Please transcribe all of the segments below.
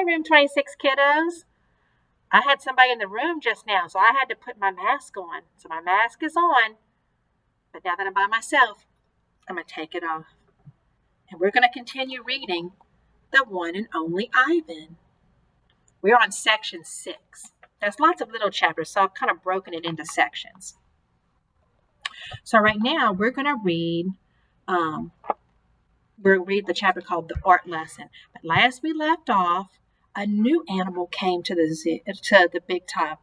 room 26 kiddos. I had somebody in the room just now, so I had to put my mask on. So my mask is on, but now that I'm by myself, I'm going to take it off. And we're going to continue reading The One and Only Ivan. We're on section 6. There's lots of little chapters, so I've kind of broken it into sections. So right now we're going to read the chapter called The Art Lesson. But last we left off, a new animal came to the Big Top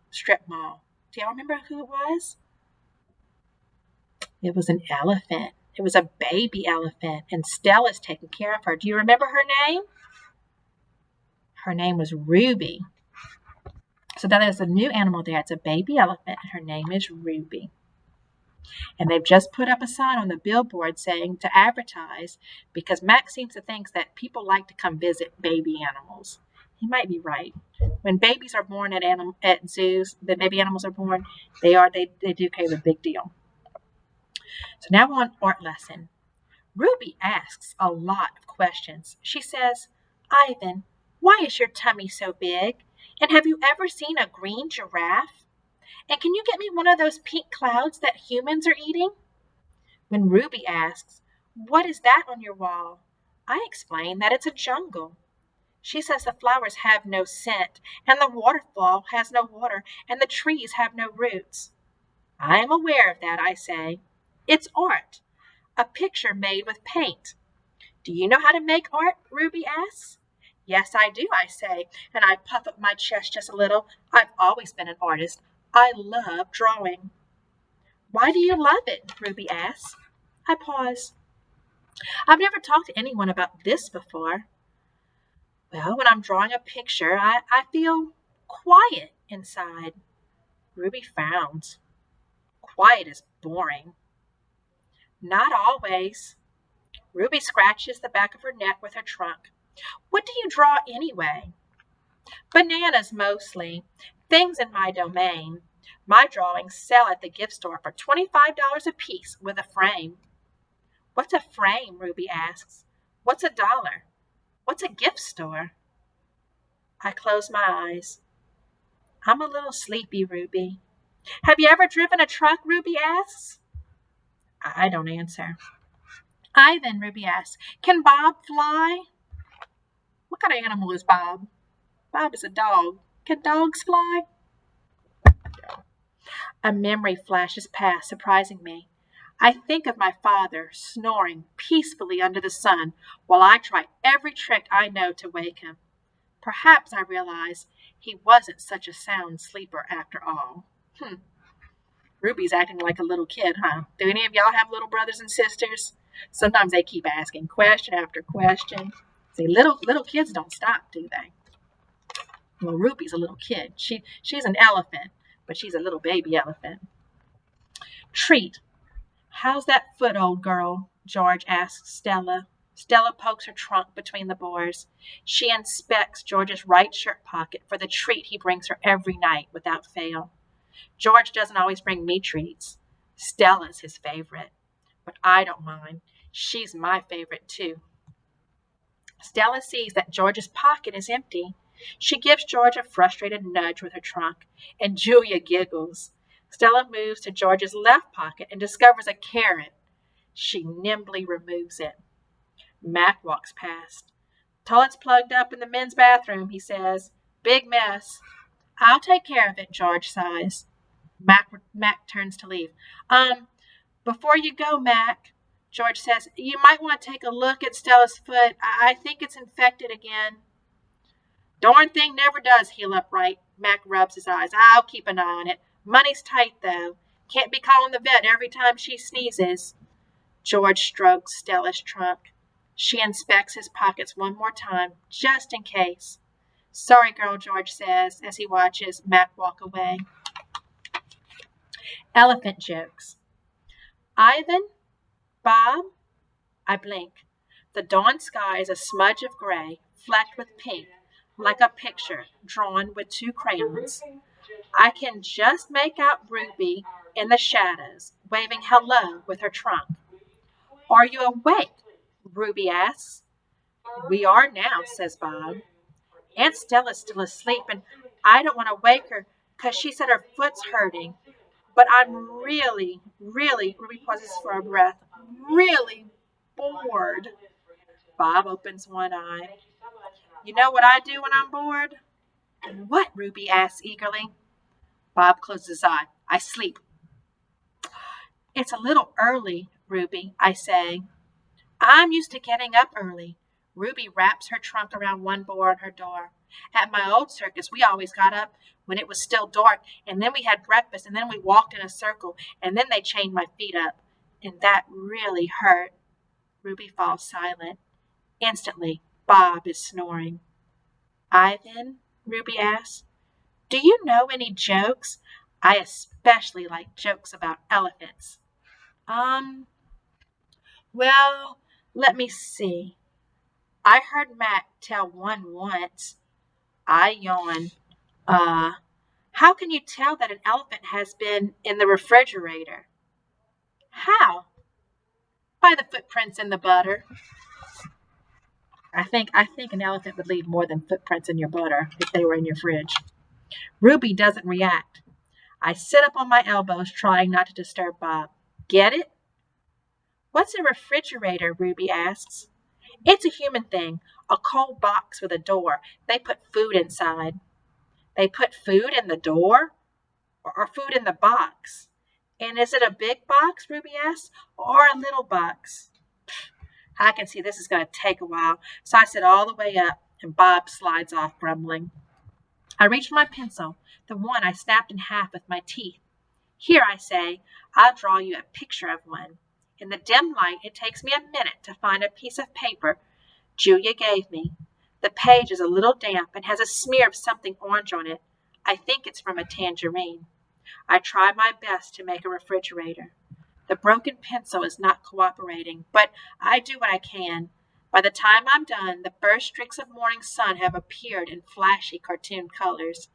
strip mall. Do y'all remember who it was? It was an elephant. It was a baby elephant, and Stella's taking care of her. Do you remember her name? Her name was Ruby. So that is a new animal there. It's a baby elephant. Her name is Ruby. And they've just put up a sign on the billboard saying to advertise, because Mack seems to think that people like to come visit baby animals. He might be right. When babies are born at zoos, the baby animals are born, they do carry a big deal. So now we're on art lesson. Ruby asks a lot of questions. She says, Ivan, why is your tummy so big? And have you ever seen a green giraffe? And can you get me one of those pink clouds that humans are eating? When Ruby asks, what is that on your wall? I explain that it's a jungle. She says the flowers have no scent, and the waterfall has no water, and the trees have no roots. I am aware of that, I say. It's art, a picture made with paint. Do you know how to make art? Ruby asks. Yes, I do, I say, and I puff up my chest just a little. I've always been an artist. I love drawing. Why do you love it? Ruby asks. I pause. I've never talked to anyone about this before. Well, when I'm drawing a picture, I feel quiet inside. Ruby frowns. Quiet is boring. Not always. Ruby scratches the back of her neck with her trunk. What do you draw anyway? Bananas mostly. Things in my domain. My drawings sell at the gift store for $25 a piece with a frame. What's a frame? Ruby asks. What's $1? What's a gift store? I close my eyes. I'm a little sleepy, Ruby. Have you ever driven a truck? Ruby asks. I don't answer. Ivan, Ruby asks, can Bob fly? What kind of animal is Bob? Bob is a dog. Can dogs fly? A memory flashes past, surprising me. I think of my father snoring peacefully under the sun while I try every trick I know to wake him. Perhaps I realize he wasn't such a sound sleeper after all. Ruby's acting like a little kid, huh? Do any of y'all have little brothers and sisters? Sometimes they keep asking question after question. See, little kids don't stop, do they? Well, Ruby's a little kid. She's an elephant, but she's a little baby elephant. Treat. How's that foot, old girl? George asks Stella. Stella pokes her trunk between the boars. She inspects George's right shirt pocket for the treat he brings her every night without fail. George doesn't always bring me treats. Stella's his favorite. But I don't mind. She's my favorite too. Stella sees that George's pocket is empty. She gives George a frustrated nudge with her trunk, and Julia giggles. Stella moves to George's left pocket and discovers a carrot. She nimbly removes it. Mack walks past. Toilet's plugged up in the men's bathroom, he says. Big mess. I'll take care of it, George sighs. Mack turns to leave. Before you go, Mack, George says, you might want to take a look at Stella's foot. I think it's infected again. Darn thing never does heal up right. Mack rubs his eyes. I'll keep an eye on it. Money's tight, though. Can't be calling the vet every time she sneezes. George strokes Stella's trunk. She inspects his pockets one more time, just in case. Sorry, girl, George says as he watches Mack walk away. Elephant jokes. Ivan? Bob? I blink. The dawn sky is a smudge of gray, flecked with pink, like a picture drawn with 2 crayons. I can just make out Ruby in the shadows, waving hello with her trunk. Are you awake? Ruby asks. We are now, says Bob. Aunt Stella's still asleep, and I don't want to wake her because she said her foot's hurting. But I'm really, Ruby pauses for a breath, really bored. Bob opens one eye. You know what I do when I'm bored? What? Ruby asks eagerly. Bob closes his eye. I sleep. It's a little early, Ruby, I say. I'm used to getting up early. Ruby wraps her trunk around one board on her door. At my old circus, we always got up when it was still dark, and then we had breakfast, and then we walked in a circle, and then they chained my feet up. And that really hurt. Ruby falls silent. Instantly, Bob is snoring. Ivan? Ruby asks. Do you know any jokes? I especially like jokes about elephants. Um, well, let me see. I heard Mack tell one once. I yawn. Uh, how can you tell that an elephant has been in the refrigerator? How? By the footprints in the butter. I think an elephant would leave more than footprints in your butter if they were in your fridge. Ruby doesn't react. I sit up on my elbows, trying not to disturb Bob. Get it? What's a refrigerator? Ruby asks. It's a human thing, a cold box with a door. They put food inside. They put food in the door? Or food in the box? And is it a big box, Ruby asks, or a little box? I can see this is going to take a while, so I sit all the way up, and Bob slides off, grumbling. I reach for my pencil, the one I snapped in half with my teeth. Here, I say, I'll draw you a picture of one. In the dim light, it takes me a minute to find a piece of paper Julia gave me. The page is a little damp and has a smear of something orange on it. I think it's from a tangerine. I try my best to make a refrigerator. The broken pencil is not cooperating, but I do what I can. By the time I'm done, the first streaks of morning sun have appeared in flashy cartoon colors.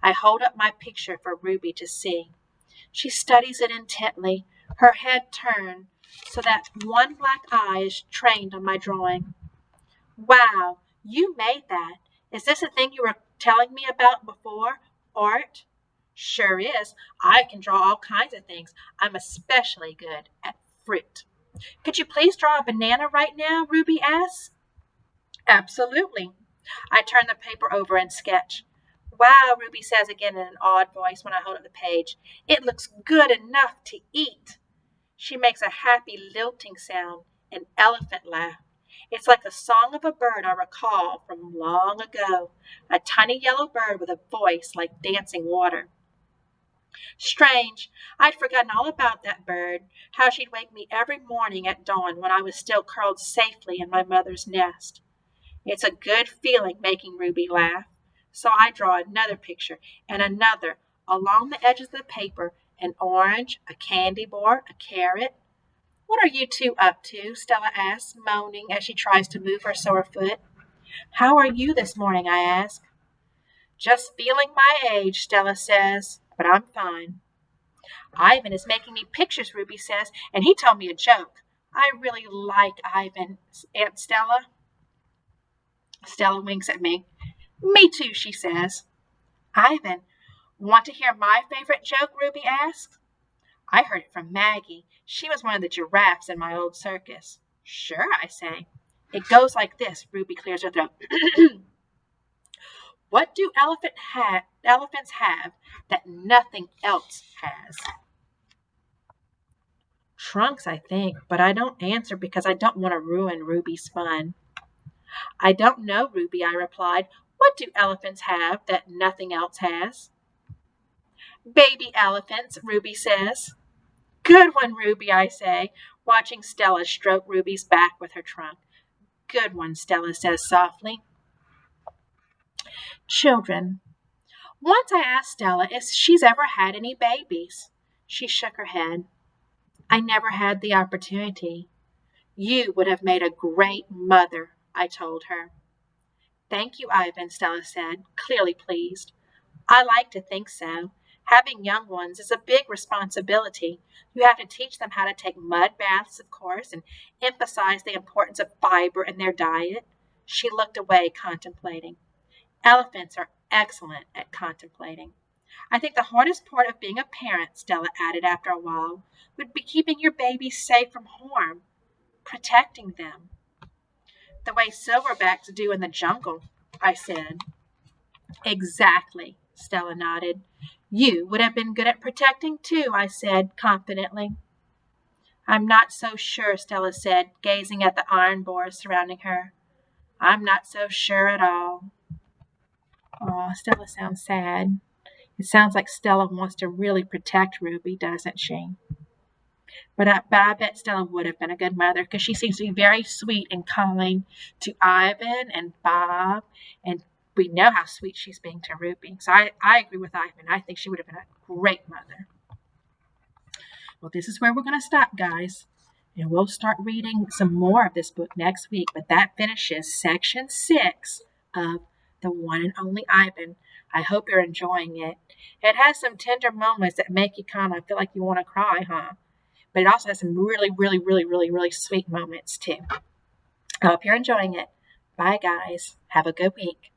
I hold up my picture for Ruby to see. She studies it intently, her head turned so that one black eye is trained on my drawing. Wow, you made that. Is this the thing you were telling me about before? Art? Sure is. I can draw all kinds of things. I'm especially good at fruit. Could you please draw a banana right now? Ruby asks. Absolutely. I turn the paper over and sketch. Wow, Ruby says again in an awed voice when I hold up the page. It looks good enough to eat. She makes a happy lilting sound, an elephant laugh. It's like the song of a bird I recall from long ago, a tiny yellow bird with a voice like dancing water. Strange, I'd forgotten all about that bird, how she'd wake me every morning at dawn when I was still curled safely in my mother's nest. It's a good feeling making Ruby laugh. So I draw another picture and another along the edges of the paper, an orange, a candy bar, a carrot. What are you two up to? Stella asks, moaning as she tries to move her sore foot. How are you this morning? I ask. Just feeling my age, Stella says, but I'm fine. Ivan is making me pictures, Ruby says, and he told me a joke. I really like Ivan, Aunt Stella. Stella winks at me. Me too, she says. Ivan, want to hear my favorite joke? Ruby asks. I heard it from Maggie. She was one of the giraffes in my old circus. Sure, I say. It goes like this. Ruby clears her throat. What do elephants have that nothing else has? Trunks, I think, but I don't answer because I don't want to ruin Ruby's fun. I don't know, Ruby, I replied. What do elephants have that nothing else has? Baby elephants, Ruby says. Good one, Ruby, I say, watching Stella stroke Ruby's back with her trunk. Good one, Stella says softly. Children. Once I asked Stella if she's ever had any babies. She shook her head. I never had the opportunity. You would have made a great mother, I told her. Thank you, Ivan, Stella said, clearly pleased. I like to think so. Having young ones is a big responsibility. You have to teach them how to take mud baths, of course, and emphasize the importance of fiber in their diet. She looked away, contemplating. Elephants are excellent at contemplating. I think the hardest part of being a parent, Stella added after a while, would be keeping your babies safe from harm, protecting them. The way silverbacks do in the jungle, I said. Exactly, Stella nodded. You would have been good at protecting too, I said confidently. I'm not so sure, Stella said, gazing at the iron bars surrounding her. I'm not so sure at all. Aw, Stella sounds sad. It sounds like Stella wants to really protect Ruby, doesn't she? But I bet Stella would have been a good mother because she seems to be very sweet and kind to Ivan and Bob, and we know how sweet she's being to Ruby. So I agree with Ivan. I think she would have been a great mother. Well, this is where we're going to stop, guys. And we'll start reading some more of this book next week. But that finishes section 6 of The One and Only Ivan. I hope you're enjoying it. It has some tender moments that make you kind of feel like you want to cry, huh? But it also has some really, really, really, really, really sweet moments, too. I hope you're enjoying it. Bye, guys. Have a good week.